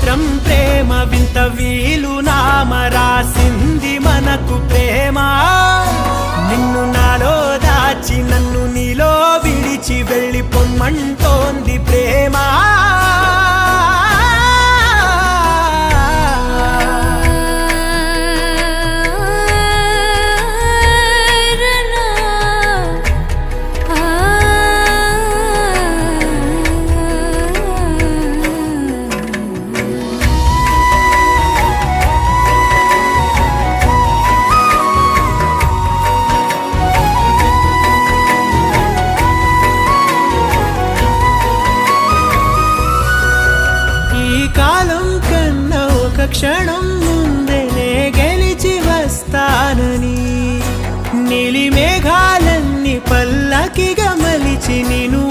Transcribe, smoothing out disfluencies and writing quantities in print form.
చిత్రం ప్రేమ వింత వీలు నామ రాసింది మనకు ప్రేమ నిన్ను నాలో దాచి నన్ను నీలో విడిచి వెళ్ళి పొమ్మంటోంది ప్రేమ కాలం కన్నా ఒక క్షణం ముందనే గెలిచి వస్తానని నీలి మేఘాలన్నీ పల్లకిగా మలిచి నిన్ను